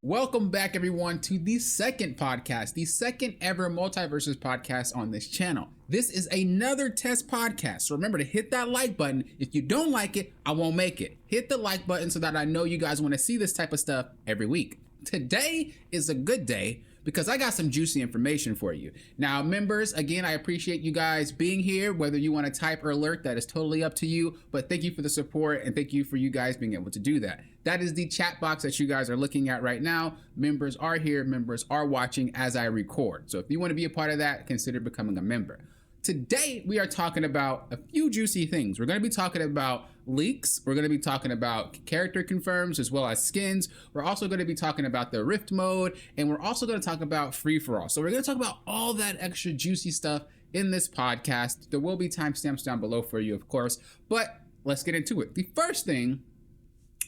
Welcome back, everyone, to the second podcast, the second ever MultiVersus podcast on this channel. This is another test podcast, so remember to hit that like button. If you don't like it, I won't make it. Hit the like button so that I know you guys want to see this type of stuff every week. Today is a good day because I got some juicy information for you. Now, members, again, I appreciate you guys being here. Whether you want to type or alert, that is totally up to you. But thank you for the support and thank you for you guys being able to do that. That is the chat box that you guys are looking at right now. Members are here, members are watching as I record. So if you want to be a part of that, consider becoming a member. Today, we are talking about a few juicy things. We're going to be talking about leaks. We're going to be talking about character confirms as well as skins. We're also going to be talking about the Rift mode, and we're also going to talk about free-for-all. So we're going to talk about all that extra juicy stuff in this podcast. There will be timestamps down below for you, of course, but let's get into it. The first thing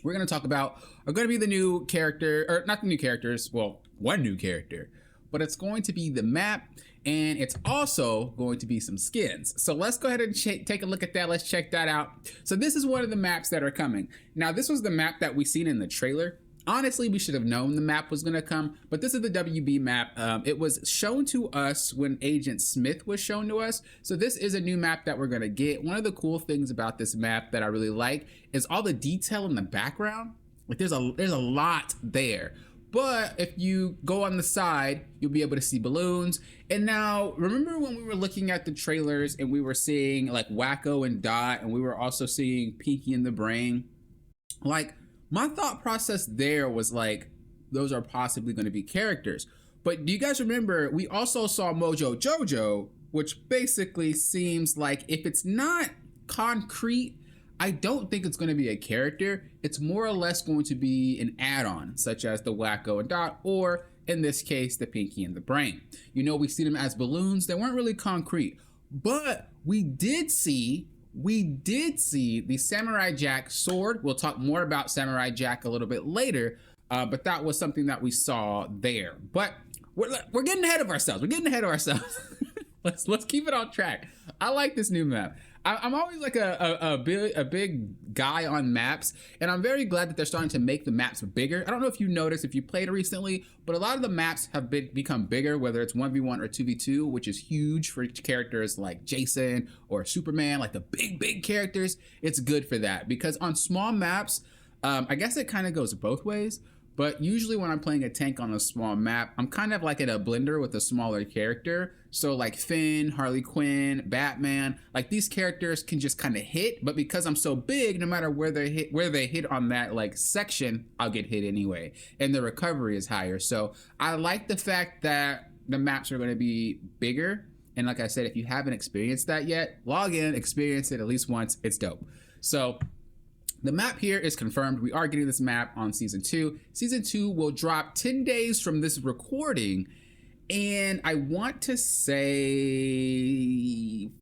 we're going to talk about are going to be the new character, or not the new characters, well, one new character, but it's going to be the map, and it's also going to be some skins. So let's go ahead and take a look at that. Let's check that out. So this is one of the maps that are coming. Now, this was the map that we seen in the trailer. Honestly, we should have known the map was going to come, but this is the WB map. It was shown to us when Agent Smith was shown to us. So this is a new map that we're going to get. One of the cool things about this map that I really like is all the detail in the background. Like there's a lot there. But if you go on the side, you'll be able to see balloons. And now, remember when we were looking at the trailers and we were seeing like Wacko and Dot, and we were also seeing Pinky and the Brain? Like, my thought process there was like, those are possibly going to be characters. But do you guys remember, we also saw Mojo Jojo, which basically seems like if it's not concrete, I don't think it's going to be a character. It's more or less going to be an add-on, such as the Wacko and Dot, or in this case, the Pinky and the Brain. You know, we see them as balloons. They weren't really concrete, but we did see the Samurai Jack sword. We'll talk more about Samurai Jack a little bit later, but that was something that we saw there. But we're getting ahead of ourselves. Let's keep it on track. I like this new map. I'm always like a big guy on maps, and I'm very glad that they're starting to make the maps bigger. I don't know if you noticed, if you played recently, but a lot of the maps have become bigger, whether it's 1v1 or 2v2, which is huge for characters like Jason or Superman, like the big characters. It's good for that, because on small maps, I guess it kind of goes both ways. But usually when I'm playing a tank on a small map, I'm kind of like in a blender with a smaller character. So like Finn, Harley Quinn, Batman, like these characters can just kind of hit. But because I'm so big, no matter where they hit on that like section, I'll get hit anyway. And the recovery is higher. So I like the fact that the maps are going to be bigger. And like I said, if you haven't experienced that yet, log in, experience it at least once. It's dope. So the map here is confirmed. We are getting this map on season 2. Season 2 will drop 10 days from this recording. And I want to say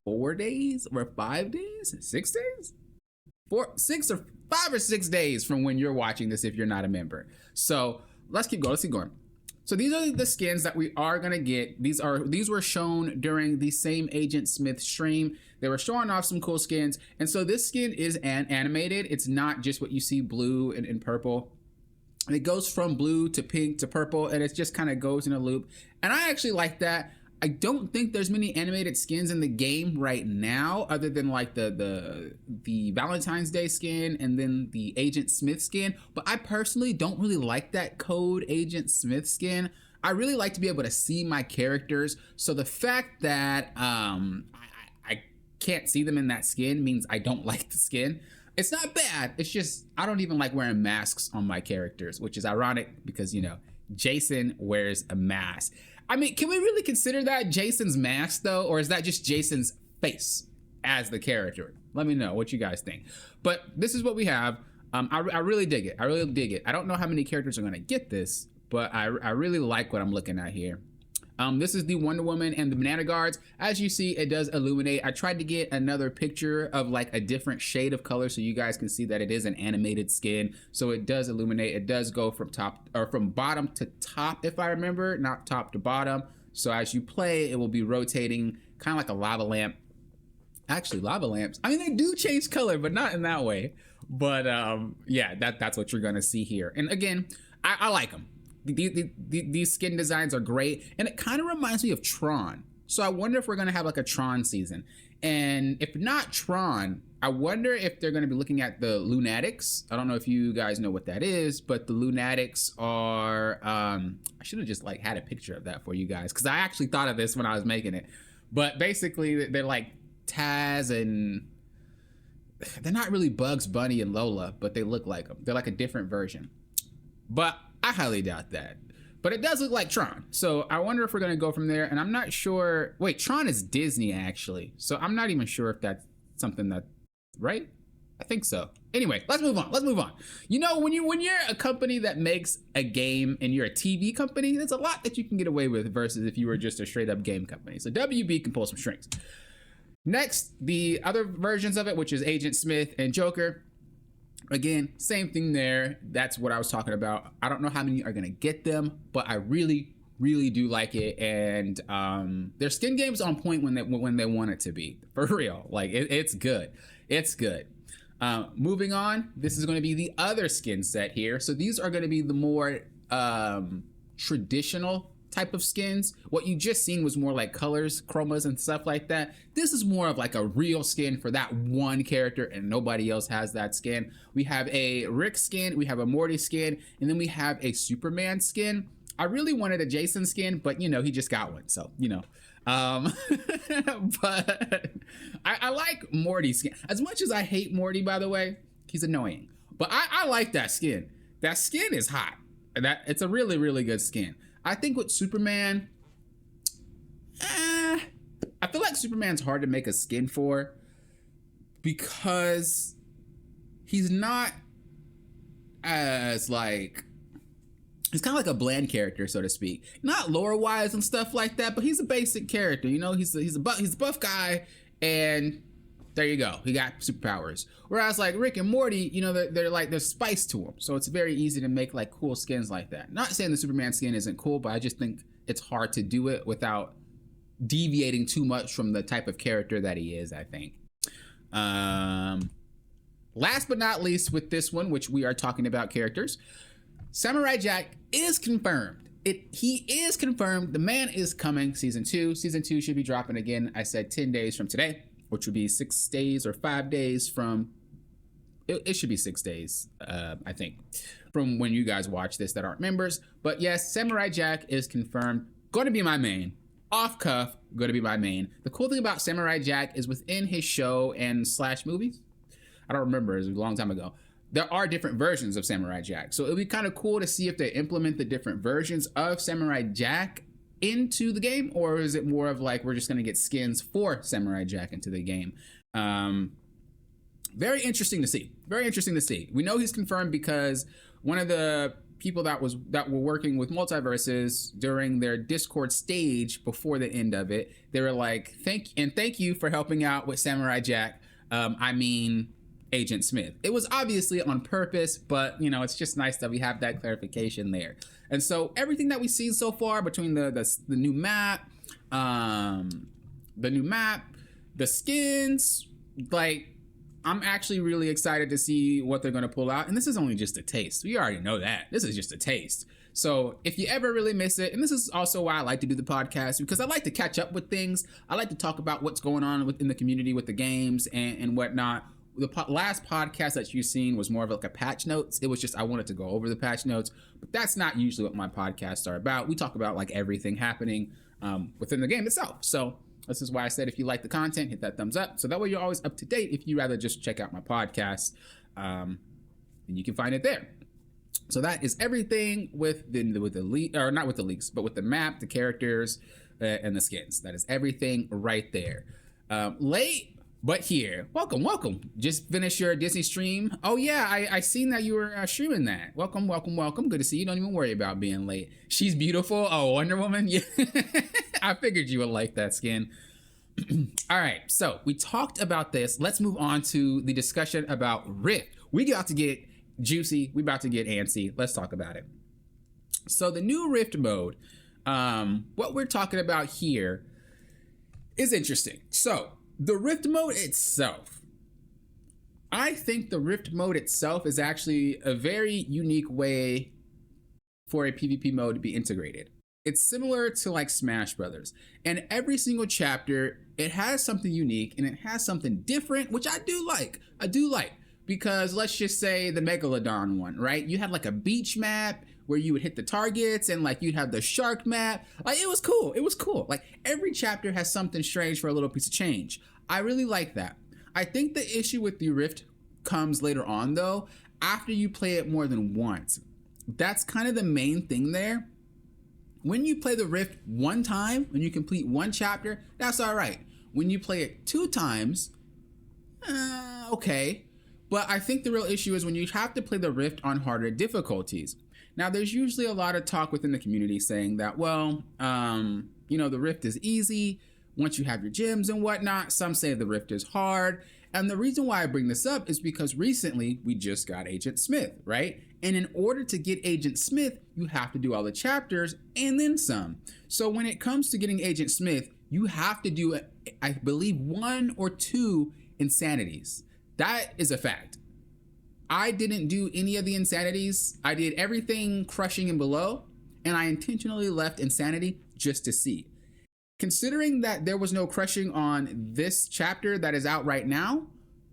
4 days or 5 days, 6 days, 5 or 6 days from when you're watching this, if you're not a member. So let's keep going. So these are the skins that we are gonna get. These were shown during the same Agent Smith stream. They were showing off some cool skins. And so this skin is animated. It's not just what you see blue and purple. It goes from blue to pink to purple, and it just kind of goes in a loop. And I actually like that. I don't think there's many animated skins in the game right now, other than like the Valentine's Day skin and then the Agent Smith skin. But I personally don't really like that Code Agent Smith skin. I really like to be able to see my characters. So the fact that I can't see them in that skin means I don't like the skin. It's not bad. It's just I don't even like wearing masks on my characters, which is ironic because, you know, Jason wears a mask. I mean, can we really consider that Jason's mask though? Or is that just Jason's face as the character? Let me know what you guys think. But this is what we have. I really dig it. I really dig it. I don't know how many characters are gonna get this, but I really like what I'm looking at here. This is the Wonder Woman and the Banana Guards. As you see, it does illuminate. I tried to get another picture of like a different shade of color so you guys can see that it is an animated skin. So it does illuminate. It does go from bottom to top, if I remember, not top to bottom. So as you play, it will be rotating kind of like a lava lamp. Actually, lava lamps, I mean, they do change color, but not in that way. But yeah, that's what you're gonna see here. And again, I like them. these skin designs are great, and it kind of reminds me of Tron. So I wonder if we're gonna have like a Tron season, and if not Tron, I wonder if they're gonna be looking at the Lunatics. I don't know if you guys know what that is, but the Lunatics are I should have just like had a picture of that for you guys, because I actually thought of this when I was making it. But basically they're like Taz, and they're not really Bugs Bunny and Lola, but they look like them. They're like a different version, but I highly doubt that. But it does look like Tron, so I wonder if we're gonna go from there. And I'm not sure. Wait, Tron is Disney actually, so I'm not even sure if that's something that, right? I think so. Anyway, let's move on. Let's move on. You know, when you're a company that makes a game and you're a TV company, there's a lot that you can get away with versus if you were just a straight up game company. So WB can pull some strings. Next, the other versions of it, which is Agent Smith and Joker. Again, same thing there. That's what I was talking about. I don't know how many are gonna get them, but I really do like it. And their skin game's on point when they want it to be, for real. Like it's good. It's good. Moving on, this is going to be the other skin set here. So these are going to be the more traditional type of skins. What you just seen was more like colors, chromas, and stuff like that. This is more of like a real skin for that one character, and nobody else has that skin. We have a Rick skin, we have a Morty skin, and then we have a Superman skin. I really wanted a Jason skin, but you know, he just got one, so you know. But I like Morty's skin. As much as I hate Morty, by the way, he's annoying. But I like that skin. That skin is hot. It's a really good skin. I think with Superman, I feel like Superman's hard to make a skin for because he's not as like, he's kind of like a bland character, so to speak. Not lore-wise and stuff like that, but he's a basic character. You know, he's a buff guy, and there you go. He got superpowers. Whereas like Rick and Morty, you know, they're like, there's spice to them, so it's very easy to make like cool skins like that. Not saying the Superman skin isn't cool, but I just think it's hard to do it without deviating too much from the type of character that he is, I think. Last but not least with this one, which we are talking about characters, Samurai Jack is confirmed. He is confirmed. The man is coming. Season 2. Season 2 should be dropping again. I said 10 days from today, which would be 6 days or 5 days from. It should be 6 days, I think, from when you guys watch this that aren't members. But yes, Samurai Jack is confirmed. Going to be my main. Off cuff, going to be my main. The cool thing about Samurai Jack is within his show and / movies. I don't remember. It was a long time ago. There are different versions of Samurai Jack. So it'll be kind of cool to see if they implement the different versions of Samurai Jack into the game, or is it more of like, we're just going to get skins for Samurai Jack into the game? Very interesting to see. Very interesting to see. We know he's confirmed because one of the people that were working with MultiVersus during their Discord stage before the end of it, they were like, thank you for helping out with Samurai Jack. I mean, Agent Smith. It was obviously on purpose, but you know, it's just nice that we have that clarification there. And so everything that we've seen so far between the new map, the skins, like, I'm actually really excited to see what they're going to pull out. And this is only just a taste. We already know that. This is just a taste. So if you ever really miss it, and this is also why I like to do the podcast, because I like to catch up with things. I like to talk about what's going on within the community with the games and whatnot. The last podcast that you've seen was more of like a patch notes. It was just, I wanted to go over the patch notes, but that's not usually what my podcasts are about. We talk about like everything happening within the game itself. So this is why I said, if you like the content, hit that thumbs up. So that way you're always up to date. If you rather just check out my podcast, and you can find it there. So that is everything with the leak, or not with the leaks, but with the map, the characters, and the skins. That is everything right there. Late, but here. Welcome. Just finished your Disney stream. Oh yeah, I seen that you were streaming that. Welcome. Good to see you. Don't even worry about being late. She's beautiful. Oh, Wonder Woman. Yeah, I figured you would like that skin. All right, so we talked about this. Let's move on to the discussion about Rift. We got to get juicy. We about to get antsy. Let's talk about it. So the new Rift mode, what we're talking about here is interesting. So the Rift mode itself, I think the Rift mode itself is actually a very unique way for a PvP mode to be integrated. It's similar to like Smash Brothers, and every single chapter, it has something unique and it has something different, which I do like, because let's just say the Megalodon one, right? You had like a beach map where you would hit the targets, and like you'd have the shark map. Like it was cool. Like every chapter has something strange for a little piece of change. I really like that. I think the issue with the Rift comes later on though, after you play it more than once. That's kind of the main thing there. When you play the Rift one time, when you complete one chapter, that's all right. When you play it 2 times, okay. But I think the real issue is when you have to play the Rift on harder difficulties. Now, there's usually a lot of talk within the community saying that, well, you know, the Rift is easy once you have your gems and whatnot. Some say the Rift is hard. And the reason why I bring this up is because recently we just got Agent Smith, right? And in order to get Agent Smith, you have to do all the chapters and then some. So when it comes to getting Agent Smith, you have to do, I believe, 1 or 2 insanities. That is a fact. I didn't do any of the insanities. I did everything crushing and below, and I intentionally left insanity just to see. Considering that there was no crushing on this chapter that is out right now,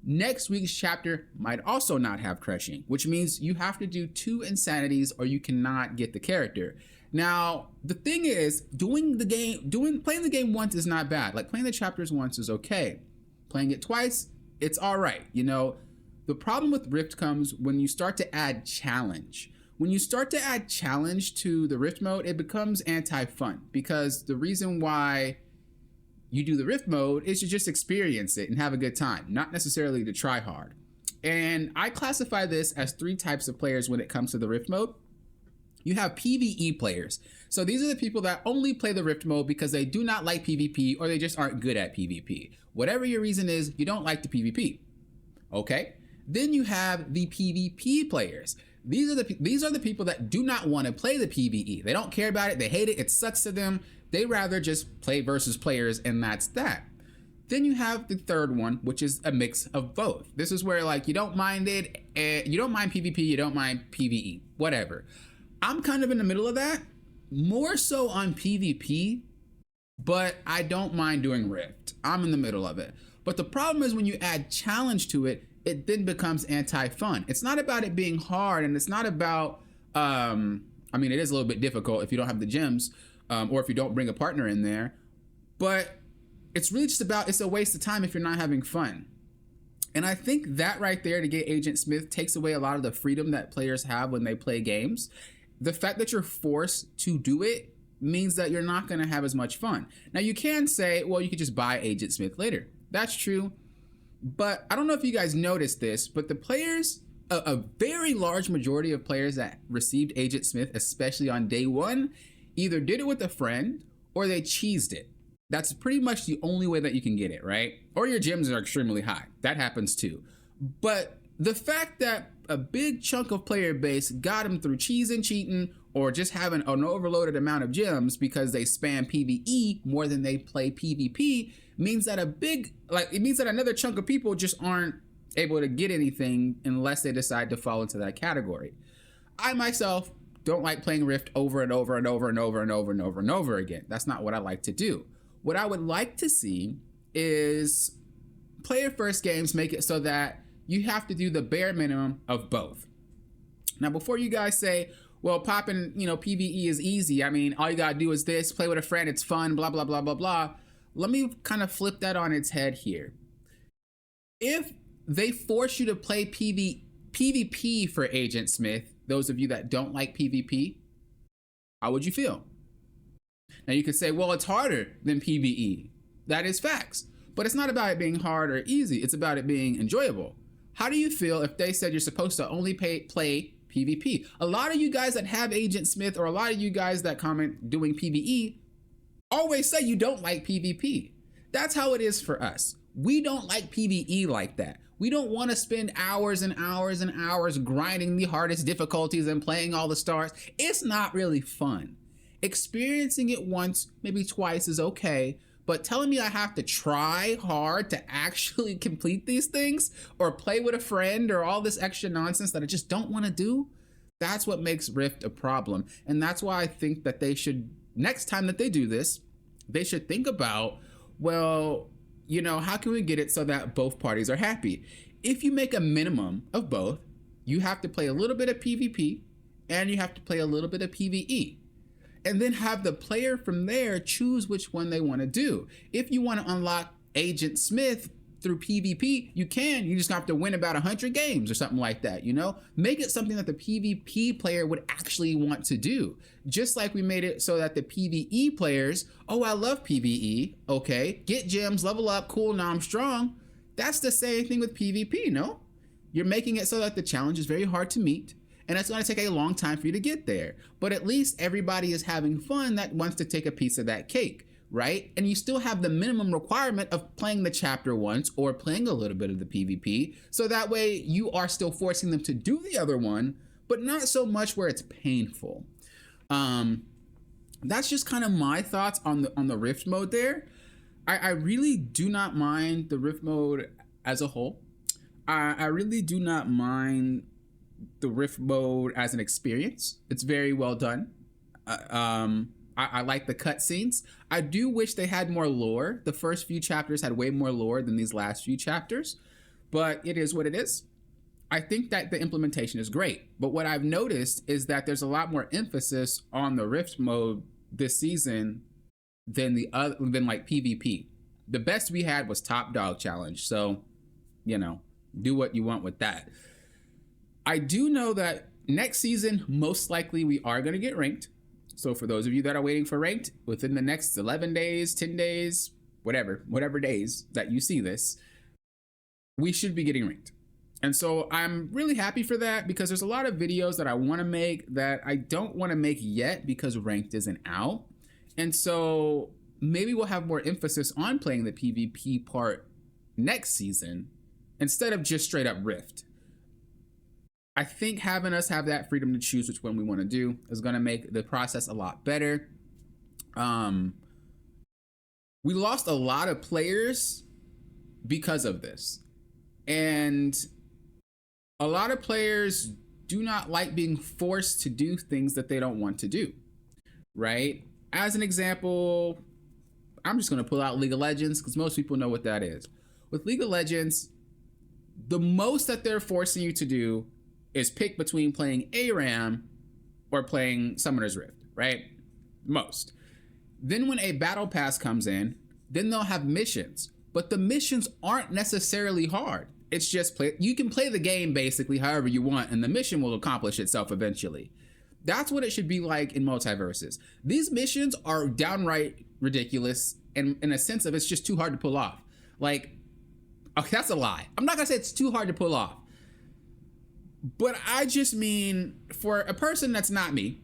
next week's chapter might also not have crushing, which means you have to do 2 insanities or you cannot get the character. Now, the thing is, playing the game once is not bad. Like playing the chapters once is okay. Playing it twice, it's all right. You know, the problem with Rift comes when you start to add challenge. When you start to add challenge to the Rift mode, it becomes anti-fun, because the reason why you do the Rift mode is to just experience it and have a good time, not necessarily to try hard. And I classify this as 3 types of players when it comes to the Rift mode. You have PvE players. So these are the people that only play the Rift mode because they do not like PvP or they just aren't good at PvP. Whatever your reason is, you don't like the PvP. Okay? Then you have the PvP players. These are the people that do not want to play the PvE. They don't care about it. They hate it. It sucks to them. They rather just play versus players, and that's that. Then you have the third one, which is a mix of both. This is where like you don't mind it, you don't mind PvP, you don't mind PvE, whatever. I'm kind of in the middle of that, more so on PvP, but I don't mind doing Rift. I'm in the middle of it. But the problem is when you add challenge to it, it then becomes anti-fun. It's not about it being hard, and it's not about, I mean, it is a little bit difficult if you don't have the gems, or if you don't bring a partner in there, but it's really just about, it's a waste of time if you're not having fun. And I think that right there, to get Agent Smith, takes away a lot of the freedom that players have when they play games. The fact that you're forced to do it means that you're not gonna have as much fun. Now you can say, well, you could just buy Agent Smith later. That's true. But I don't know if you guys noticed this, but the players, a very large majority of players that received Agent Smith, especially on day 1, either did it with a friend or they cheesed it. That's pretty much the only way that you can get it, right? Or your gems are extremely high. That happens too. But the fact that a big chunk of player base got them through cheesing, cheating, or just having an overloaded amount of gems because they spam PvE more than they play PvP means that it means that another chunk of people just aren't able to get anything unless they decide to fall into that category. I myself don't like playing Rift over and over and over and over and over and over and over again. That's not what I like to do. What I would like to see is player first games make it so that you have to do the bare minimum of both. Now, before you guys say, well, popping, PvE is easy. I mean, all you gotta do is this, play with a friend, it's fun, blah, blah, blah, blah, blah. Let me kind of flip that on its head here. If they force you to play PvP for Agent Smith, those of you that don't like PvP, how would you feel? Now you could say, well, it's harder than PvE. That is facts. But it's not about it being hard or easy. It's about it being enjoyable. How do you feel if they said you're supposed to only play PvP? A lot of you guys that have Agent Smith, or a lot of you guys that comment doing PvE, always say you don't like PvP. That's how it is for us. We don't like PvE like that. We don't want to spend hours and hours and hours grinding the hardest difficulties and playing all the stars. It's not really fun. Experiencing it once, maybe twice is okay, but telling me I have to try hard to actually complete these things or play with a friend or all this extra nonsense that I just don't want to do, That's what makes Rift a problem. And that's why I think that they should, next time that they do this, they should think about, well, you know, how can we get it so that both parties are happy? If you make a minimum of both, you have to play a little bit of PvP and you have to play a little bit of PvE. And then have the player from there choose which one they want to do. If you want to unlock Agent Smith through PvP, you can. You just have to win about 100 games or something like that, you know? Make it something that the PvP player would actually want to do. Just like we made it so that the PvE players, oh, I love PvE, okay, get gems, level up, cool, now I'm strong. That's the same thing with PvP, no? You're making it so that the challenge is very hard to meet, and it's going to take a long time for you to get there. But at least everybody is having fun that wants to take a piece of that cake, right? And you still have the minimum requirement of playing the chapter once or playing a little bit of the PvP. So that way you are still forcing them to do the other one, but not so much where it's painful. That's just kind of my thoughts on the Rift mode there. I really do not mind the Rift mode as a whole. I really do not mind the Rift mode as an experience. It's very well done. I like the cutscenes. I do wish they had more lore. The first few chapters had way more lore than these last few chapters, but it is what it is. I think that the implementation is great, but what I've noticed is that there's a lot more emphasis on the Rift mode this season than like PvP. The best we had was Top Dog Challenge, so you know, do what you want with that. I do know that next season, most likely we are going to get ranked. So for those of you that are waiting for ranked, within the next 11 days, 10 days, whatever days that you see this, we should be getting ranked. And so I'm really happy for that, because there's a lot of videos that I want to make that I don't want to make yet because ranked isn't out. And so maybe we'll have more emphasis on playing the PvP part next season instead of just straight up Rift. I think having us have that freedom to choose which one we want to do is going to make the process a lot better. We lost a lot of players because of this. And a lot of players do not like being forced to do things that they don't want to do, right? As an example, I'm just going to pull out League of Legends because most people know what that is. With League of Legends, the most that they're forcing you to do is pick between playing ARAM or playing Summoner's Rift, right? Most. Then when a battle pass comes in, then they'll have missions, but the missions aren't necessarily hard. It's just you can play the game basically however you want, and the mission will accomplish itself eventually. That's what it should be like in MultiVersus. These missions are downright ridiculous, and in a sense of it's just too hard to pull off. Like, okay, that's a lie. I'm not gonna say it's too hard to pull off. But I just mean, for a person that's not me,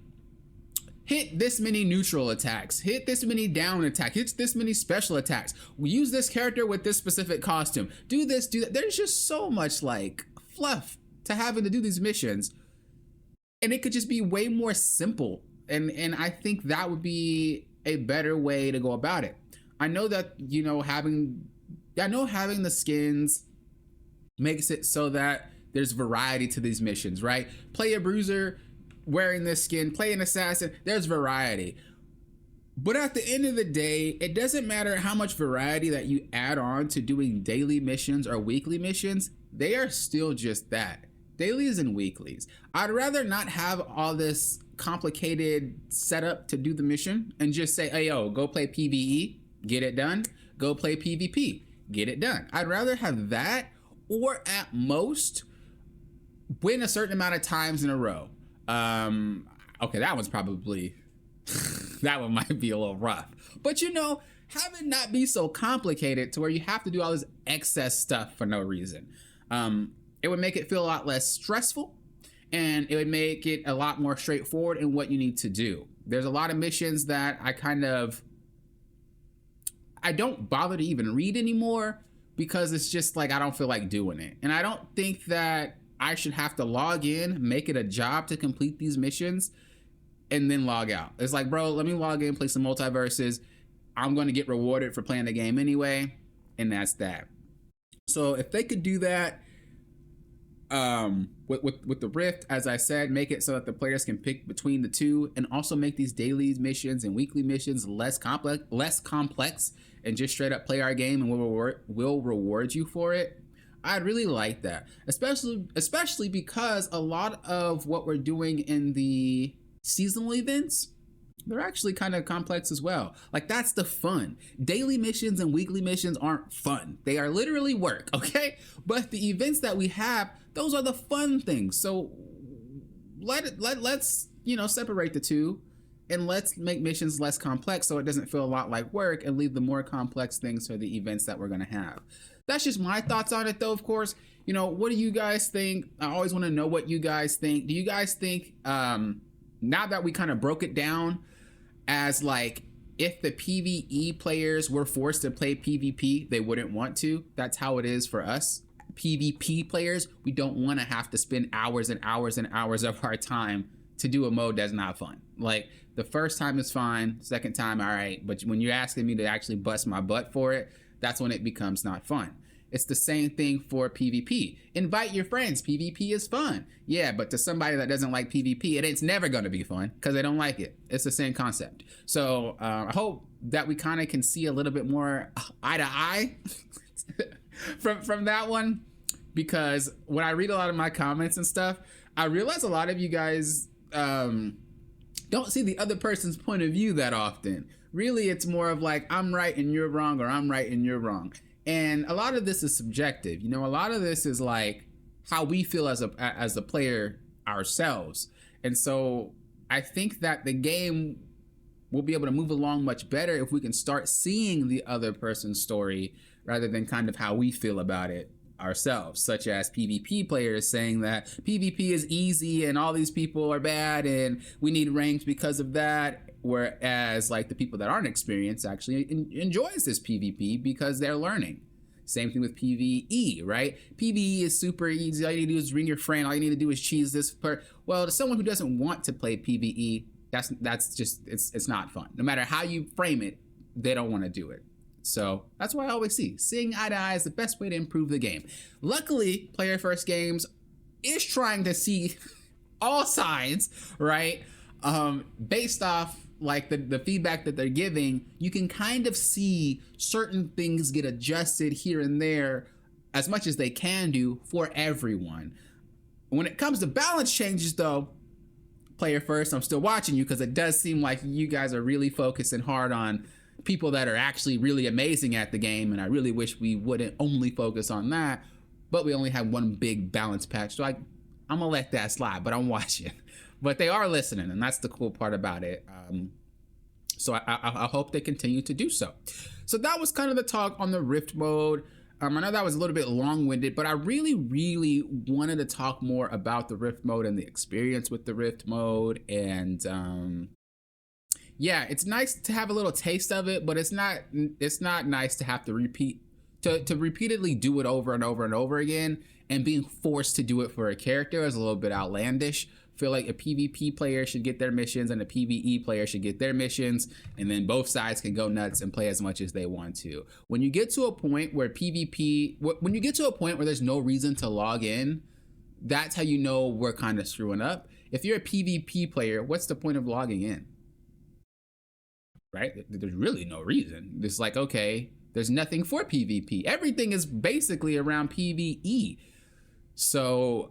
hit this many neutral attacks, hit this many down attacks, hit this many special attacks. We use this character with this specific costume. Do this, do that. There's just so much like fluff to having to do these missions. And it could just be way more simple. And I think that would be a better way to go about it. I know that, you know, having the skins makes it so that there's variety to these missions, right? Play a bruiser wearing this skin, play an assassin, there's variety. But at the end of the day, it doesn't matter how much variety that you add on to doing daily missions or weekly missions, they are still just that, dailies and weeklies. I'd rather not have all this complicated setup to do the mission and just say, hey, yo, go play PvE, get it done. Go play PvP, get it done. I'd rather have that, or at most, win a certain amount of times in a row. Okay, that one's probably, that one might be a little rough. But you know, have it not be so complicated to where you have to do all this excess stuff for no reason. It would make it feel a lot less stressful, and it would make it a lot more straightforward in what you need to do. There's a lot of missions that I don't bother to even read anymore because it's just like I don't feel like doing it. And I don't think that I should have to log in, make it a job to complete these missions, and then log out. It's like, bro, let me log in, play some MultiVersus. I'm going to get rewarded for playing the game anyway, and that's that. So if they could do that, with the Rift, as I said, make it so that the players can pick between the two, and also make these daily missions and weekly missions less complex, and just straight up play our game and we'll reward you for it. I'd really like that, especially because a lot of what we're doing in the seasonal events, they're actually kind of complex as well. Like, that's the fun. Daily missions and weekly missions aren't fun. They are literally work, okay? But the events that we have, those are the fun things. So let's, you know, separate the two, and let's make missions less complex so it doesn't feel a lot like work, and leave the more complex things for the events that we're gonna have. That's just my thoughts on it, though. Of course, you know, what do you guys think? I always want to know what you guys think. Do you guys think, now that we kind of broke it down as like, if the PvE players were forced to play PvP, they wouldn't want to? That's how it is for us. PvP players, we don't want to have to spend hours and hours and hours of our time to do a mode that's not fun. Like, the first time is fine, second time, all right, but when you're asking me to actually bust my butt for it, that's when it becomes not fun. It's the same thing for PvP. Invite your friends. PvP is fun. Yeah, but to somebody that doesn't like PvP, it's never going to be fun because they don't like it. It's the same concept. So I hope that we kind of can see a little bit more eye to eye from that one, because when I read a lot of my comments and stuff, I realize a lot of you guys don't see the other person's point of view that often. Really, it's more of like, I'm right and you're wrong, or I'm right and you're wrong. And a lot of this is subjective. You know, a lot of this is like how we feel as a player ourselves. And so I think that the game will be able to move along much better if we can start seeing the other person's story rather than kind of how we feel about it ourselves, such as PvP players saying that PvP is easy and all these people are bad and we need ranked because of that, whereas like the people that aren't experienced actually enjoys this PvP because they're learning. Same thing with PvE, right? PvE is super easy. All you need to do is bring your friend. All you need to do is cheese this part. Well, to someone who doesn't want to play PvE, that's just, it's not fun. No matter how you frame it, they don't want to do it. So that's why I always see seeing eye to eye is the best way to improve the game. Luckily, Player First Games is trying to see all sides, right? Based off like the feedback that they're giving, you can kind of see certain things get adjusted here and there as much as they can do for everyone. When it comes to balance changes though, Player First, I'm still watching you because it does seem like you guys are really focusing hard on people that are actually really amazing at the game, and I really wish we wouldn't only focus on that, but we only have one big balance patch, so I'm gonna let that slide, but I'm watching. But they are listening, and that's the cool part about it. So I hope they continue to do so. So that was kind of the talk on the Rift mode. I know that was a little bit long-winded, but I really wanted to talk more about the Rift mode and the experience with the Rift mode. And yeah, it's nice to have a little taste of it, but it's not nice to have to repeatedly do it over and over and over again, and being forced to do it for a character is a little bit outlandish. Feel like a PvP player should get their missions and a PvE player should get their missions, and then both sides can go nuts and play as much as they want to. When you get to a point where when you get to a point where there's no reason to log in, that's how you know we're kind of screwing up. If you're a PvP player, what's the point of logging in? Right? There's really no reason. It's like, okay, there's nothing for PvP. Everything is basically around PvE. So,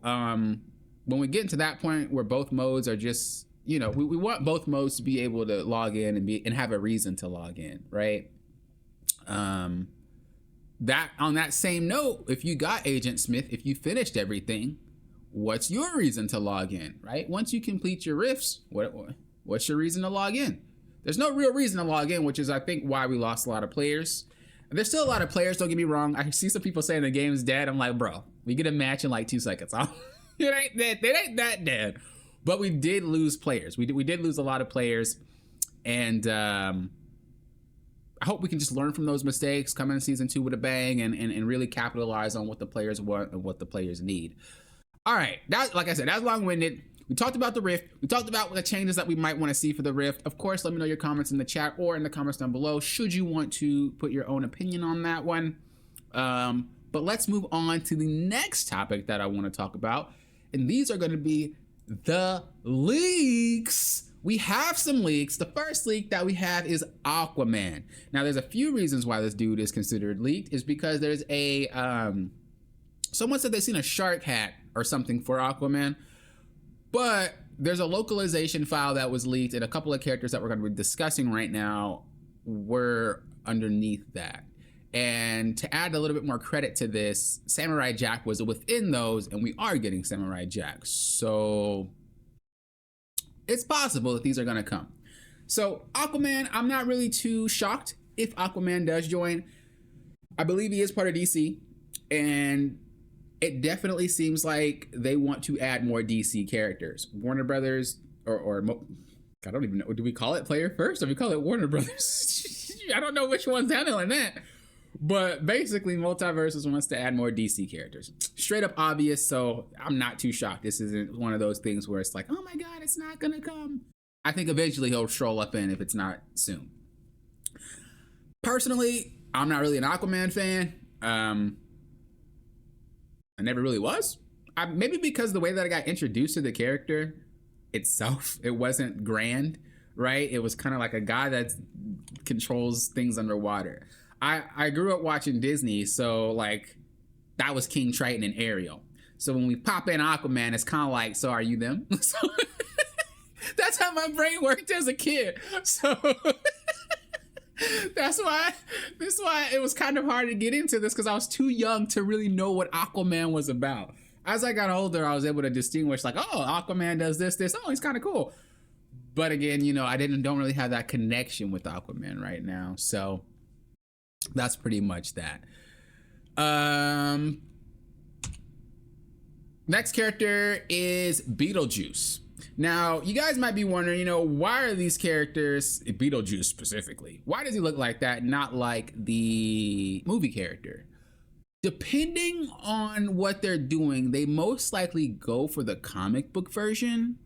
when we get into that point where both modes are just, you know, we want both modes to be able to log in and have a reason to log in, right? That on that same note, if you got Agent Smith, if you finished everything, what's your reason to log in, right? Once you complete your rifts, what's your reason to log in? There's no real reason to log in, which is, I think, why we lost a lot of players. There's still a lot of players, don't get me wrong. I see some people saying the game's dead. I'm like, bro, we get a match in like 2 seconds. It ain't that dead. But we did lose players. We did lose a lot of players. And I hope we can just learn from those mistakes, come in season 2 with a bang, and really capitalize on what the players want and what the players need. All right, like I said, that's long-winded. We talked about the Rift. We talked about the changes that we might want to see for the Rift. Of course, let me know your comments in the chat or in the comments down below, should you want to put your own opinion on that one. But let's move on to the next topic that I want to talk about. And these are going to be the leaks. We have some leaks. The first leak that we have is Aquaman. Now, there's a few reasons why this dude is considered leaked. Is because there's a someone said they've seen a shark hat or something for Aquaman, but there's a localization file that was leaked, and a couple of characters that we're going to be discussing right now were underneath that. And to add a little bit more credit to this, Samurai Jack was within those, and we are getting Samurai Jack. So it's possible that these are gonna come. So Aquaman, I'm not really too shocked if Aquaman does join. I believe he is part of DC, and it definitely seems like they want to add more DC characters. Warner Brothers, I don't even know, do we call it Player First or we call it Warner Brothers? I don't know which one's handling that. But basically, MultiVersus wants to add more DC characters. Straight up obvious, so I'm not too shocked. This isn't one of those things where it's like, oh my God, it's not gonna come. I think eventually he'll stroll up in if it's not soon. Personally, I'm not really an Aquaman fan. I never really was. Maybe because the way that I got introduced to the character itself, it wasn't grand, right? It was kind of like a guy that controls things underwater. I grew up watching Disney, so like that was King Triton and Ariel. So when we pop in Aquaman, it's kind of like, so are you them? So that's how my brain worked as a kid. So that's why it was kind of hard to get into this, because I was too young to really know what Aquaman was about. As I got older, I was able to distinguish like, oh, Aquaman does this. Oh, he's kind of cool. But again, you know, I don't really have that connection with Aquaman right now. So that's pretty much that. Next character is Beetlejuice. Now, you guys might be wondering, you know, why are these characters, Beetlejuice specifically, why does he look like that, not like the movie character? Depending on what they're doing, they most likely go for the comic book version,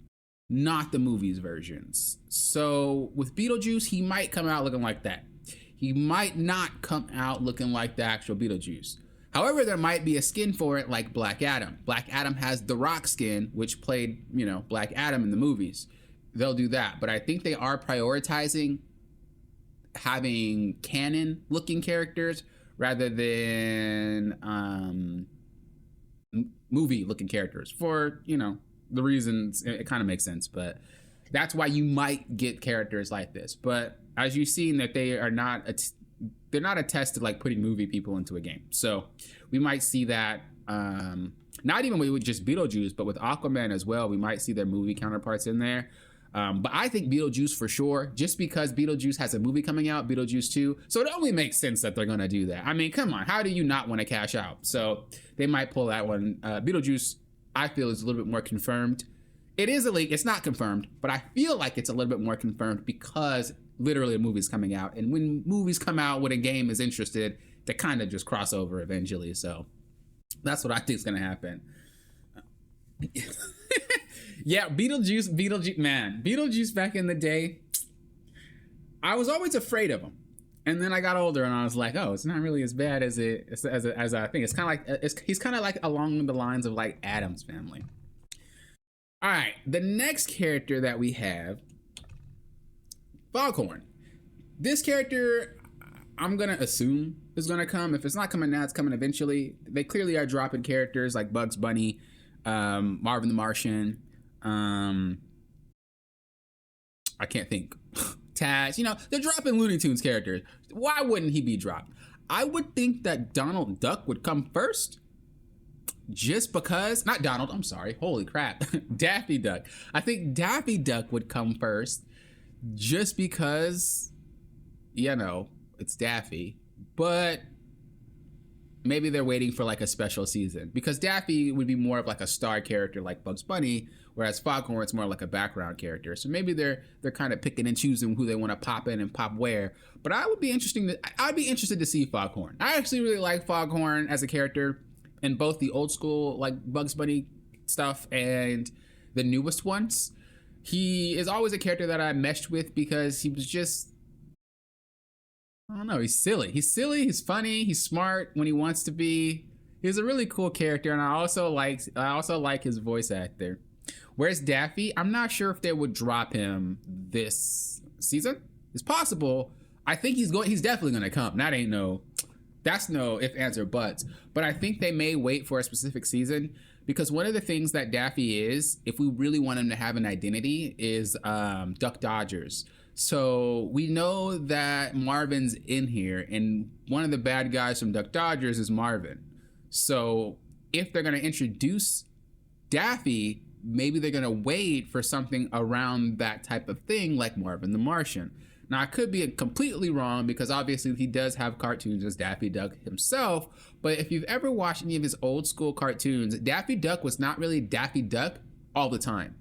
not the movies versions. So with Beetlejuice, he might come out looking like that. He might not come out looking like the actual Beetlejuice. However, there might be a skin for it like Black Adam. Black Adam has the Rock skin, which played, you know, Black Adam in the movies. They'll do that. But I think they are prioritizing having canon looking characters rather than movie looking characters for, you know, the reasons. It kind of makes sense, but that's why you might get characters like this. But as you've seen, that they are not they're not attested like putting movie people into a game. So we might see that, not even with just Beetlejuice, but with Aquaman as well. We might see their movie counterparts in there. But I think Beetlejuice for sure, just because Beetlejuice has a movie coming out, Beetlejuice 2. So it only makes sense that they're going to do that. I mean, come on, how do you not want to cash out? So they might pull that one. Beetlejuice, I feel, is a little bit more confirmed. It is a leak. It's not confirmed, but I feel like it's a little bit more confirmed because literally a movie's coming out. And when movies come out when a game is interested, they kind of just cross over eventually. So that's what I think is going to happen. Yeah, Beetlejuice, man. Beetlejuice back in the day, I was always afraid of him. And then I got older and I was like, oh, it's not really as bad as I think. It's kind of like, he's kind of like along the lines of like Addams Family. All right, the next character that we have, Foghorn. This character, I'm gonna assume is gonna come. If it's not coming now, it's coming eventually. They clearly are dropping characters like Bugs Bunny, Marvin the Martian. I can't think. Taz, you know, they're dropping Looney Tunes characters. Why wouldn't he be dropped? I would think that Donald Duck would come first. Just because, not Donald, I'm sorry, holy crap, Daffy Duck. I think Daffy Duck would come first just because, you know, it's Daffy, but maybe they're waiting for like a special season because Daffy would be more of like a star character like Bugs Bunny, whereas Foghorn's more like a background character. So maybe they're kind of picking and choosing who they want to pop in and pop where. But I'd be interested to see Foghorn. I actually really like Foghorn as a character in both the old school like Bugs Bunny stuff and the newest ones. He is always a character that I meshed with because he was just, I don't know, he's silly. He's silly, he's funny, he's smart when he wants to be. He's a really cool character, and I also like his voice actor. Whereas Daffy, I'm not sure if they would drop him this season. It's possible. I think he's definitely gonna come. That's no if, ands, or buts. But I think they may wait for a specific season, because one of the things that Daffy is, if we really want him to have an identity, is Duck Dodgers. So we know that Marvin's in here, and one of the bad guys from Duck Dodgers is Marvin. So if they're gonna introduce Daffy, maybe they're gonna wait for something around that type of thing, like Marvin the Martian. Now, I could be completely wrong, because obviously he does have cartoons as Daffy Duck himself, but if you've ever watched any of his old school cartoons, Daffy Duck was not really Daffy Duck all the time.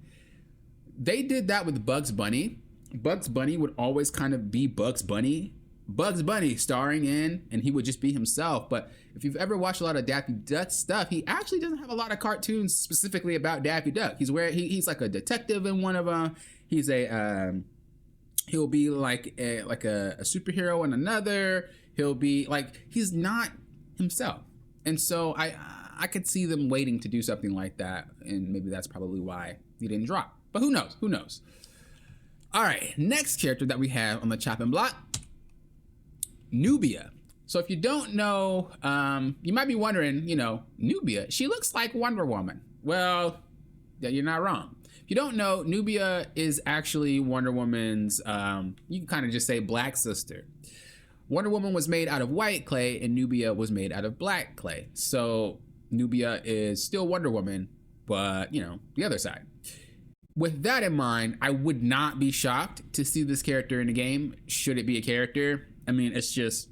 They did that with Bugs Bunny. Bugs Bunny would always kind of be Bugs Bunny starring in, and he would just be himself. But if you've ever watched a lot of Daffy Duck stuff, he actually doesn't have a lot of cartoons specifically about Daffy Duck. He's like a detective in one of them. He'll be like a superhero in another. He's not himself. And so I could see them waiting to do something like that, and maybe that's probably why he didn't drop. But who knows? All right, next character that we have on the chopping block, Nubia. So if you don't know, you might be wondering, Nubia, she looks like Wonder Woman. Well, yeah, you're not wrong. If you don't know, Nubia is actually Wonder Woman's, you can kind of just say black sister. Wonder Woman was made out of white clay, and Nubia was made out of black clay. So Nubia is still Wonder Woman, but, the other side. With that in mind, I would not be shocked to see this character in the game, should it be a character. I mean, it's just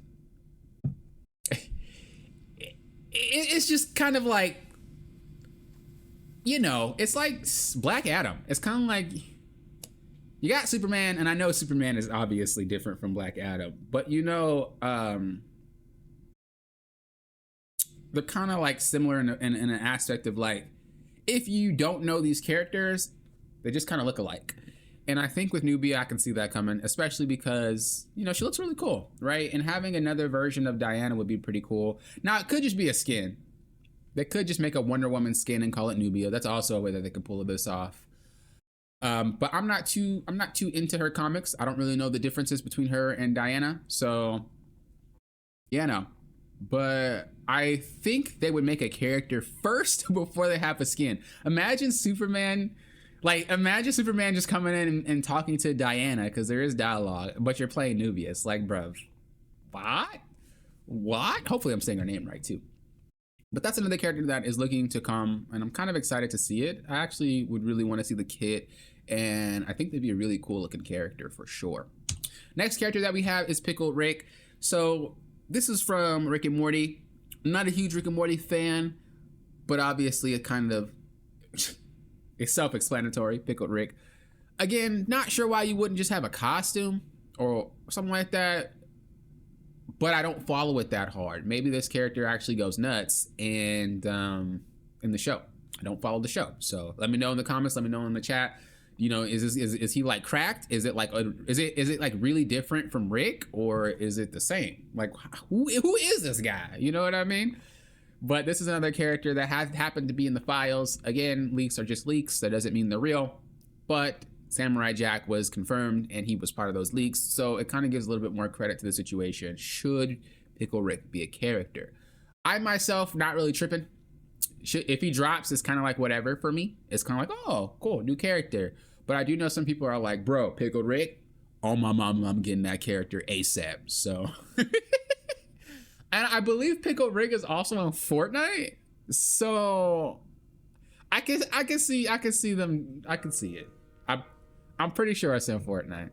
kind of like, it's like Black Adam. It's kind of like, you got Superman, and I know Superman is obviously different from Black Adam, but they're kind of like similar in an aspect of, like, if you don't know these characters, they just kind of look alike. And I think with Nubia, I can see that coming, especially because, she looks really cool, right? And having another version of Diana would be pretty cool. Now, it could just be a skin. They could just make a Wonder Woman skin and call it Nubia. That's also a way that they could pull this off. But I'm not too into her comics. I don't really know the differences between her and Diana. So, yeah, no. But I think they would make a character first before they have a skin. Imagine Superman just coming in and talking to Diana, because there is dialogue, but you're playing Nubia. It's like, bruv, what? Hopefully I'm saying her name right, too. But that's another character that is looking to come, and I'm kind of excited to see it. I actually would really want to see the kit, and I think they'd be a really cool looking character for sure. Next character that we have is Pickled Rick. So this is from Rick and Morty. I'm not a huge Rick and Morty fan, but obviously it kind of it's self-explanatory, Pickled Rick. Again, not sure why you wouldn't just have a costume or something like that, but I don't follow it that hard. Maybe this character actually goes nuts and in the show. I don't follow the show. So let me know in the comments, let me know in the chat. Is he like cracked? Is it like really different from Rick, or is it the same? Like, who is this guy? You know what I mean? But this is another character that has happened to be in the files. Again, leaks are just leaks. That doesn't mean they're real. But Samurai Jack was confirmed, and he was part of those leaks. So it kind of gives a little bit more credit to the situation. Should Pickle Rick be a character? I myself, not really tripping. If he drops, it's kind of like whatever for me. It's kind of like, oh, cool, new character. But I do know some people are like, bro, Pickled Rick, oh my mom, I'm getting that character ASAP. So... And I believe Pickled Rick is also on Fortnite, so I can see it. I'm pretty sure it's in Fortnite.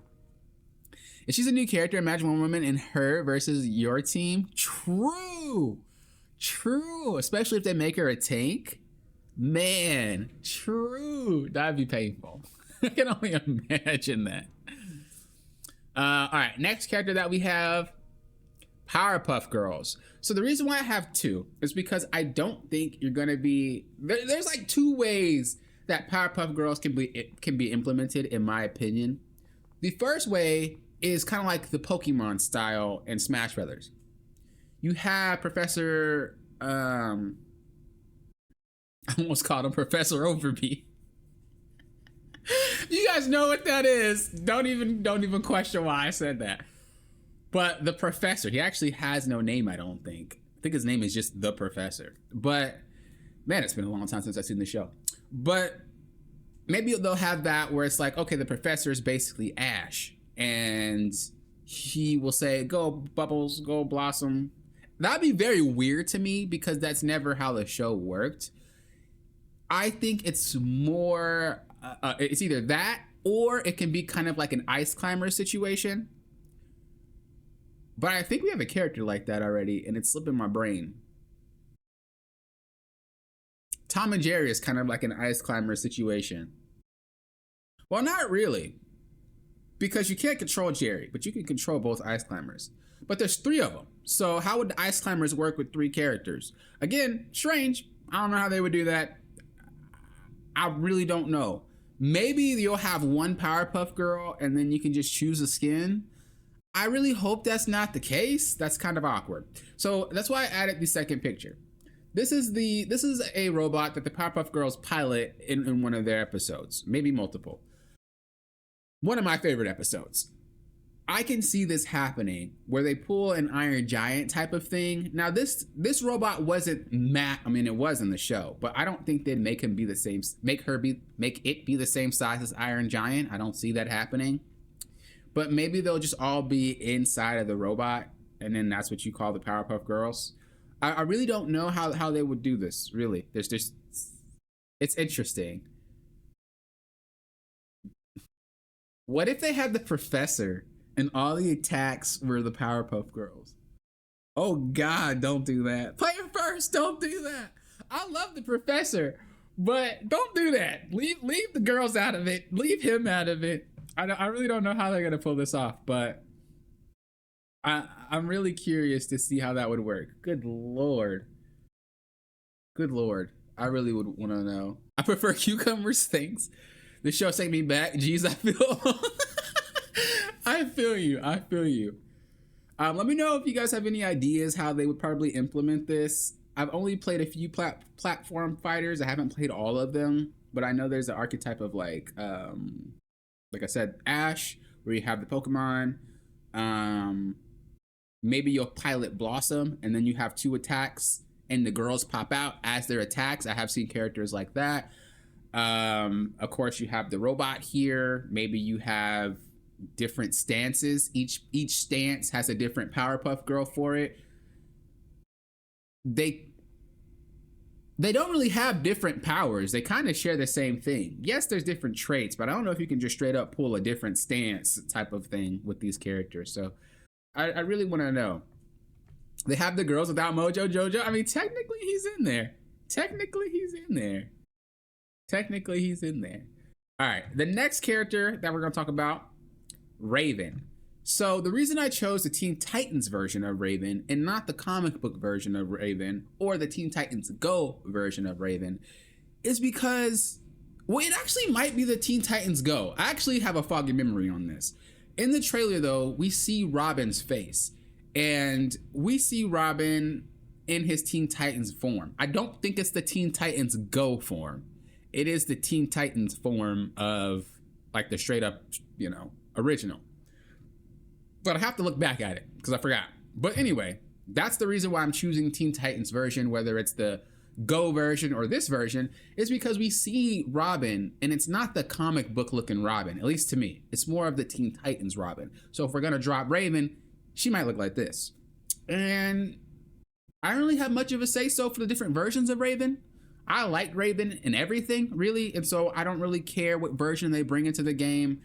If she's a new character, imagine one woman and her versus your team. True, especially if they make her a tank. Man, true. That'd be painful. I can only imagine that. All right, next character that we have. Powerpuff Girls. So the reason why I have two is because I don't think you're gonna be there's like two ways that Powerpuff Girls can be implemented, in my opinion. The first way is kind of like the Pokemon style in Smash Brothers. You have Professor I almost called him Professor Overby. You guys know what that is. Don't even question why I said that. But the professor, he actually has no name, I don't think. I think his name is just the Professor. But man, it's been a long time since I've seen the show. But maybe they'll have that where it's like, okay, the professor is basically Ash, and he will say, go Bubbles, go Blossom. That'd be very weird to me because that's never how the show worked. I think it's more, it's either that or it can be kind of like an ice climber situation. But I think we have a character like that already, and it's slipping my brain. Tom and Jerry is kind of like an ice climber situation. Well, not really, because you can't control Jerry, but you can control both ice climbers. But there's 3 of them. So how would the ice climbers work with 3 characters? Again, strange. I don't know how they would do that. I really don't know. Maybe you'll have one Powerpuff Girl and then you can just choose a skin. I really hope that's not the case. That's kind of awkward. So that's why I added the second picture. This is a robot that the Powerpuff Girls pilot in one of their episodes, maybe multiple. One of my favorite episodes. I can see this happening where they pull an Iron Giant type of thing. Now this robot wasn't I mean, it was in the show, but I don't think they'd make it be the same size as Iron Giant. I don't see that happening. But maybe they'll just all be inside of the robot, and then that's what you call the Powerpuff Girls. I really don't know how they would do this, really. It's interesting. What if they had the professor and all the attacks were the Powerpuff Girls? Oh God, don't do that. Player first, don't do that. I love the professor, but don't do that. Leave the girls out of it. Leave him out of it. I really don't know how they're gonna pull this off, but I'm really curious to see how that would work. Good lord. Good lord. I really would want to know. I prefer cucumbers, thanks. The show's taking me back. Jeez, I feel I feel you. Let me know if you guys have any ideas how they would probably implement this. I've only played a few platform fighters. I haven't played all of them, but I know there's an archetype of like I said, Ash, where you have the Pokemon. Maybe you'll pilot Blossom, and then you have 2 attacks, and the girls pop out as their attacks. I have seen characters like that. Of course, you have the robot here. Maybe you have different stances. Each stance has a different Powerpuff Girl for it. They don't really have different powers. They kind of share the same thing. Yes, there's different traits, but I don't know if you can just straight up pull a different stance type of thing with these characters. So I really want to know. They have the girls without Mojo Jojo. I mean, technically he's in there. All right, the next character that we're going to talk about, Raven. So the reason I chose the Teen Titans version of Raven and not the comic book version of Raven or the Teen Titans Go version of Raven is because, well, it actually might be the Teen Titans Go. I actually have a foggy memory on this. In the trailer, though, we see Robin's face, and we see Robin in his Teen Titans form. I don't think it's the Teen Titans Go form. It is the Teen Titans form of like the straight up, original. But I have to look back at it because I forgot. But anyway, that's the reason why I'm choosing Teen Titans version, whether it's the Go version or this version, is because we see Robin, and it's not the comic book looking Robin, at least to me. It's more of the Teen Titans Robin. So if we're going to drop Raven, she might look like this. And I don't really have much of a say-so for the different versions of Raven. I like Raven and everything, really. And so I don't really care what version they bring into the game.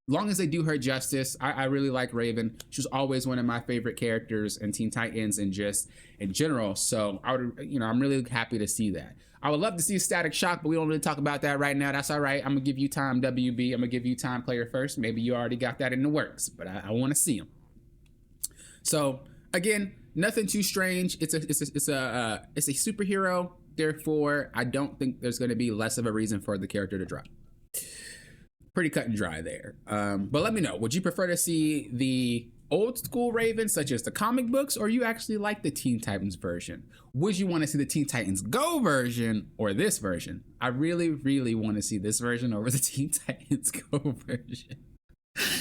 Long as they do her justice. I really like Raven. She's always one of my favorite characters in Teen Titans and just in general. So I'm really happy to see that. I would love to see Static Shock, but we don't really talk about that right now. That's all right. I'm gonna give you time, WB. I'm gonna give you time, player first. Maybe you already got that in the works, but I want to see him. So again, nothing too strange. It's a superhero. Therefore, I don't think there's gonna be less of a reason for the character to drop. Pretty cut and dry there. But let me know, would you prefer to see the old school Raven, such as the comic books, or you actually like the Teen Titans version? Would you want to see the Teen Titans Go version or this version? I really, really want to see this version over the Teen Titans Go version.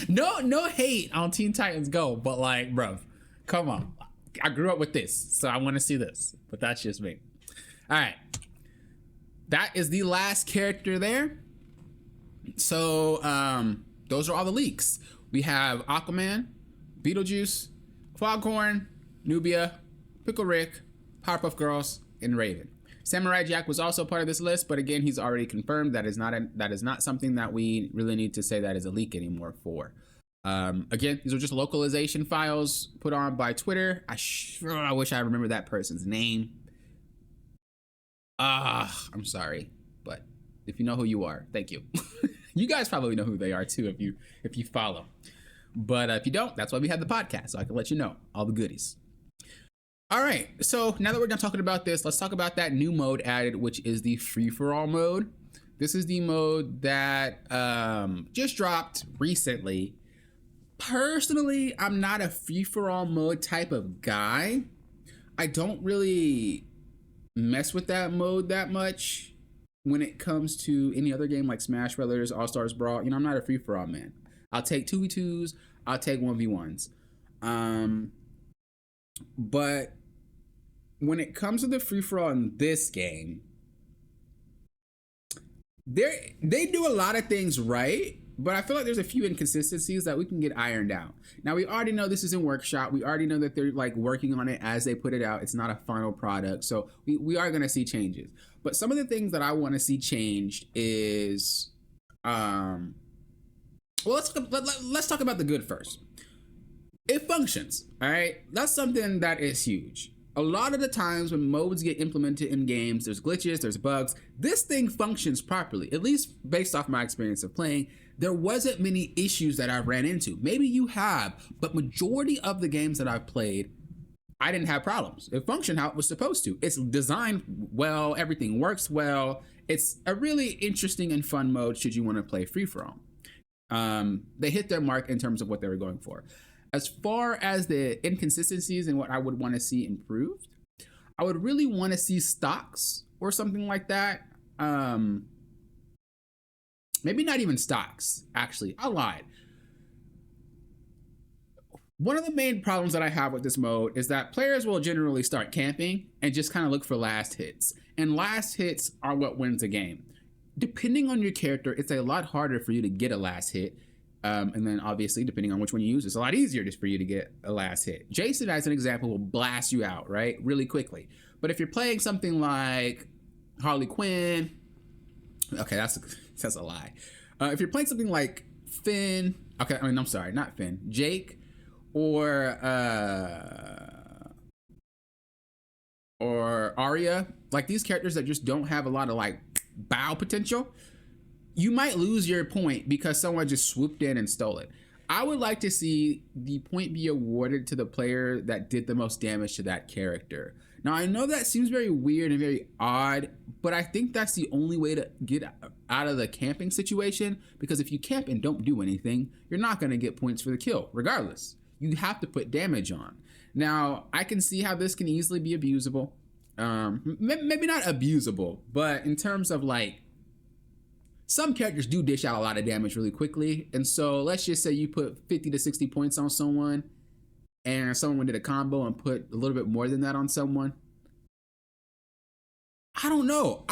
No hate on Teen Titans Go, but like, bro, come on. I grew up with this, so I want to see this, but that's just me. All right. That is the last character there. So, those are all the leaks. We have Aquaman, Beetlejuice, Foghorn, Nubia, Pickle Rick, Powerpuff Girls, and Raven. Samurai Jack was also part of this list, but again, he's already confirmed that is not something that we really need to say that is a leak anymore for. Again, these are just localization files put on by Twitter. I wish I remember that person's name. I'm sorry, but if you know who you are, thank you. You guys probably know who they are too if you follow. But if you don't, that's why we have the podcast, so I can let you know all the goodies. All right, so now that we're done talking about this, let's talk about that new mode added, which is the free-for-all mode. This is the mode that just dropped recently. Personally, I'm not a free-for-all mode type of guy. I don't really mess with that mode that much when it comes to any other game like Smash Brothers, All-Stars Brawl. You know, I'm not a free-for-all man. I'll take 2v2s, I'll take 1v1s. But when it comes to the free-for-all in this game, they do a lot of things right, but I feel like there's a few inconsistencies that we can get ironed out. Now, we already know this is in workshop. We already know that they're like working on it as they put it out. It's not a final product. So we are going to see changes. But some of the things that I want to see changed is, well, let's talk about the good first. It functions, all right? That's something that is huge. A lot of the times when modes get implemented in games, there's glitches, there's bugs. This thing functions properly, at least based off my experience of playing. There wasn't many issues that I ran into. Maybe you have, but majority of the games that I've played, I didn't have problems. It functioned how it was supposed to. It's designed well, everything works well. It's a really interesting and fun mode should you want to play free-for-all. They hit their mark in terms of what they were going for. As far as the inconsistencies and what I would want to see improved, I would really want to see stocks or something like that. Maybe not even stocks, actually. I lied. One of the main problems that I have with this mode is that players will generally start camping and just kind of look for last hits. And last hits are what wins a game. Depending on your character, it's a lot harder for you to get a last hit. And then obviously, depending on which one you use, it's a lot easier just for you to get a last hit. Jason, as an example, will blast you out, right? Really quickly. But if you're playing something like Harley Quinn, okay, that's a lie. If you're playing something like Finn, okay, I mean, I'm sorry, not Finn, Jake, or Arya, like these characters that just don't have a lot of like bow potential, you might lose your point because someone just swooped in and stole it. I would like to see the point be awarded to the player that did the most damage to that character. Now, I know that seems very weird and very odd, but I think that's the only way to get out of the camping situation, because if you camp and don't do anything, you're not going to get points for the kill, regardless. You have to put damage on. Now, I can see how this can easily be abusable. Maybe not abusable, but in terms of like, some characters do dish out a lot of damage really quickly. And so let's just say you put 50 to 60 points on someone and someone did a combo and put a little bit more than that on someone. I don't know.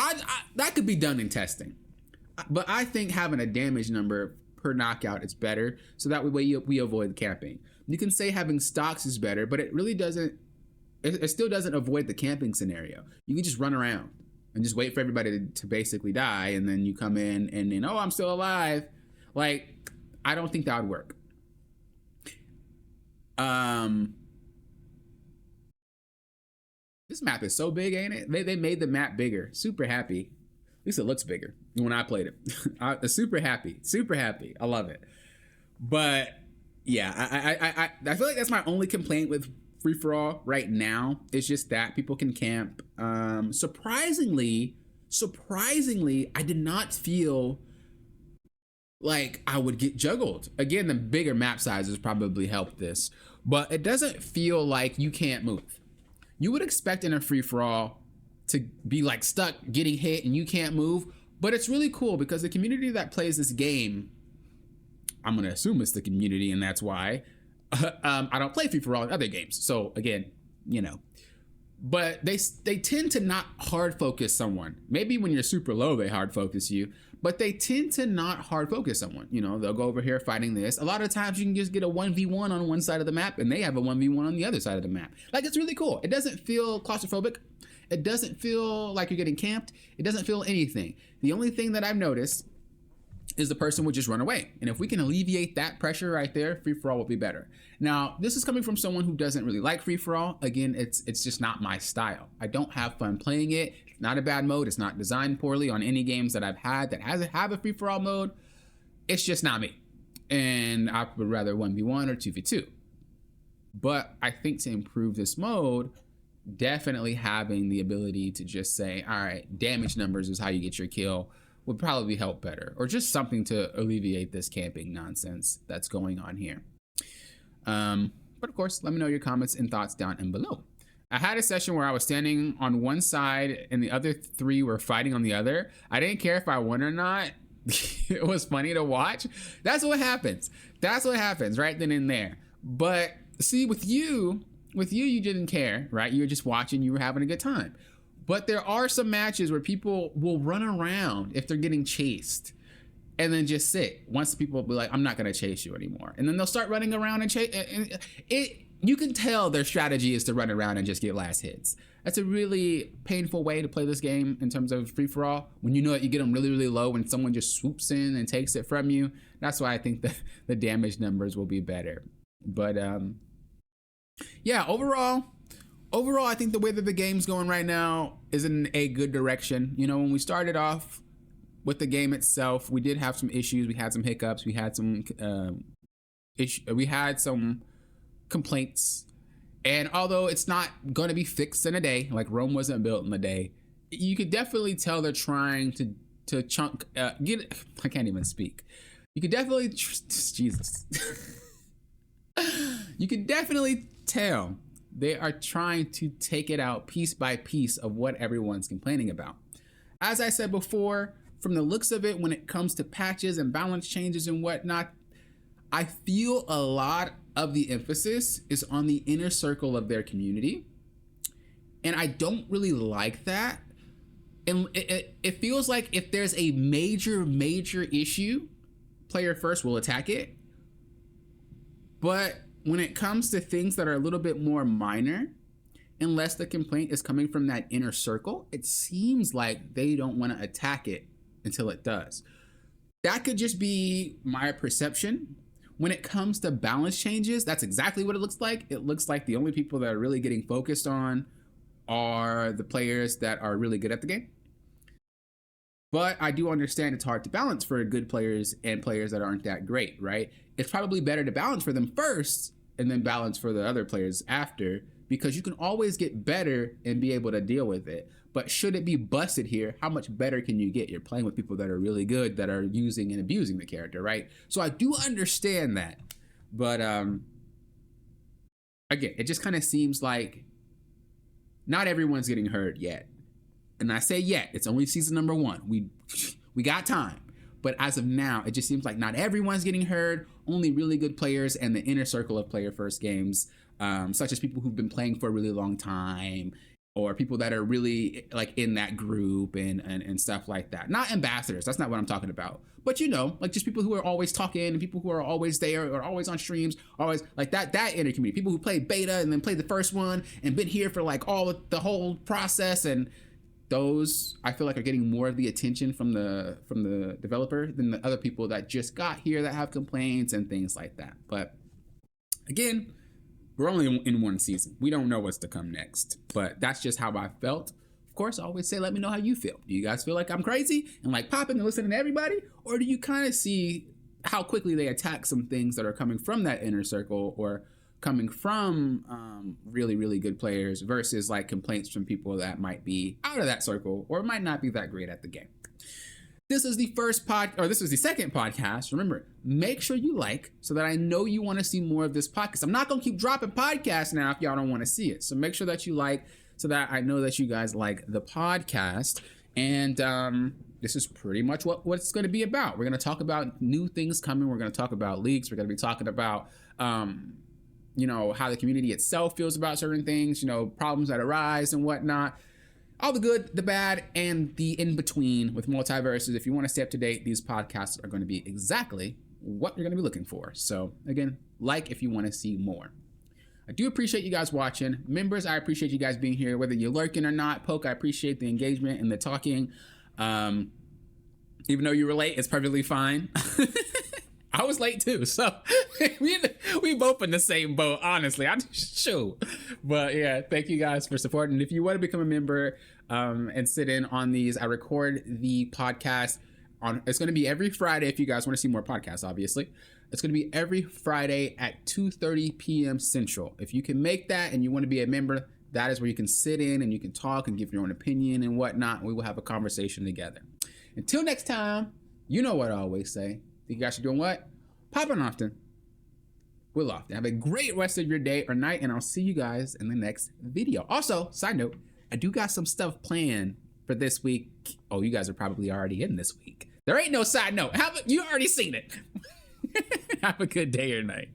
That could be done in testing. But I think having a damage number per knockout is better. So that way we avoid camping. You can say having stocks is better, but it really doesn't. It still doesn't avoid the camping scenario. You can just run around and just wait for everybody to basically die, and then you come in and then, oh, I'm still alive. Like, I don't think that would work. This map is so big, ain't it? They made the map bigger. Super happy. At least it looks bigger than when I played it. I'm super happy. Super happy. I love it. But yeah, I feel like that's my only complaint with free-for-all right now. It's just that people can camp. Surprisingly, I did not feel like I would get juggled. Again, the bigger map sizes probably help this, but it doesn't feel like you can't move. You would expect in a free-for-all to be like stuck getting hit and you can't move, but it's really cool because the community that plays this game, I'm gonna assume it's the community, and that's why I don't play free-for-all in other games. So again, you know, but they tend to not hard focus someone. Maybe when you're super low, they hard focus you, but they tend to not hard focus someone. You know, they'll go over here fighting this. A lot of times you can just get a 1v1 on one side of the map and they have a 1v1 on the other side of the map. Like, it's really cool. It doesn't feel claustrophobic. It doesn't feel like you're getting camped. It doesn't feel anything. The only thing that I've noticed is the person would just run away. And if we can alleviate that pressure right there, free-for-all will be better. Now, this is coming from someone who doesn't really like free-for-all. Again, it's just not my style. I don't have fun playing it. It's not a bad mode. It's not designed poorly on any games that I've had that have a free-for-all mode. It's just not me. And I would rather 1v1 or 2v2. But I think to improve this mode, definitely having the ability to just say, all right, damage numbers is how you get your kill, would probably help better, or just something to alleviate this camping nonsense that's going on here. But of course, let me know your comments and thoughts down and below. I had a session where I was standing on one side and the other three were fighting on the other. I didn't care if I won or not. It was funny to watch. That's what happens. That's what happens right then and there. But see, with you, you didn't care, right? You were just watching, you were having a good time. But there are some matches where people will run around if they're getting chased and then just sit. Once people will be like, I'm not going to chase you anymore. And then they'll start running around and chase. You can tell their strategy is to run around and just get last hits. That's a really painful way to play this game in terms of free-for-all. When you know that you get them really, really low and someone just swoops in and takes it from you. That's why I think that the damage numbers will be better. But yeah, overall, I think the way that the game's going right now is in a good direction. You know, when we started off with the game itself, we did have some issues. We had some hiccups. We had some complaints. And although it's not going to be fixed in a day, like Rome wasn't built in a day, you could definitely tell they're trying to chunk I can't even speak. You could definitely Jesus. You could definitely tell they are trying to take it out piece by piece of what everyone's complaining about. As I said before, from the looks of it, when it comes to patches and balance changes and whatnot, I feel a lot of the emphasis is on the inner circle of their community. And I don't really like that. And it feels like if there's a major issue, player first will attack it. But when it comes to things that are a little bit more minor, unless the complaint is coming from that inner circle, it seems like they don't want to attack it until it does. That could just be my perception. When it comes to balance changes, that's exactly what it looks like. It looks like the only people that are really getting focused on are the players that are really good at the game. But I do understand it's hard to balance for good players and players that aren't that great, right? It's probably better to balance for them first and then balance for the other players after, because you can always get better and be able to deal with it. But should it be busted here, how much better can you get? You're playing with people that are really good, that are using and abusing the character, right? So I do understand that. But again, it just kind of seems like not everyone's getting hurt yet. And I say yet, it's only season number 1. We got time. But as of now, it just seems like not everyone's getting heard. Only really good players and the inner circle of player first games, such as people who've been playing for a really long time, or people that are really like in that group and stuff like that. Not ambassadors, that's not what I'm talking about. But you know, like just people who are always talking and people who are always there or always on streams, always like that inner community. People who played beta and then played the first one and been here for like the whole process, and those I feel like are getting more of the attention from the developer than the other people that just got here that have complaints and things like that. But again, we're only in one season. We don't know what's to come next, but that's just how I felt. Of course, I always say, let me know how you feel. Do you guys feel like I'm crazy and like popping and listening to everybody? Or do you kind of see how quickly they attack some things that are coming from that inner circle or coming from really, really good players versus like complaints from people that might be out of that circle or might not be that great at the game? this is the second podcast. Remember, make sure you like so that I know you want to see more of this podcast. I'm not going to keep dropping podcasts now if y'all don't want to see it. So make sure that you like so that I know that you guys like the podcast. And this is pretty much what it's going to be about. We're going to talk about new things coming. We're going to talk about leaks. We're going to be talking about, you know, how the community itself feels about certain things, you know, problems that arise and whatnot. All the good, the bad, and the in-between with MultiVersus. If you want to stay up to date, these podcasts are going to be exactly what you're going to be looking for. So again, like if you want to see more. I do appreciate you guys watching. Members, I appreciate you guys being here, whether you're lurking or not. Poke, I appreciate the engagement and the talking. Even though you were late, it's perfectly fine. I was late too, so we both in the same boat, honestly. I'm sure. But yeah, thank you guys for supporting. If you want to become a member and sit in on these, I record the podcast it's going to be every Friday. If you guys want to see more podcasts, obviously, it's going to be every Friday at 2:30 p.m. Central. If you can make that and you want to be a member, that is where you can sit in and you can talk and give your own opinion and whatnot. We will have a conversation together. Until next time, you know what I always say. Think you guys are doing what? Popping often. We'll often. Have a great rest of your day or night, and I'll see you guys in the next video. Also, side note, I do got some stuff planned for this week. Oh, you guys are probably already in this week. There ain't no side note. You already seen it. Have a good day or night.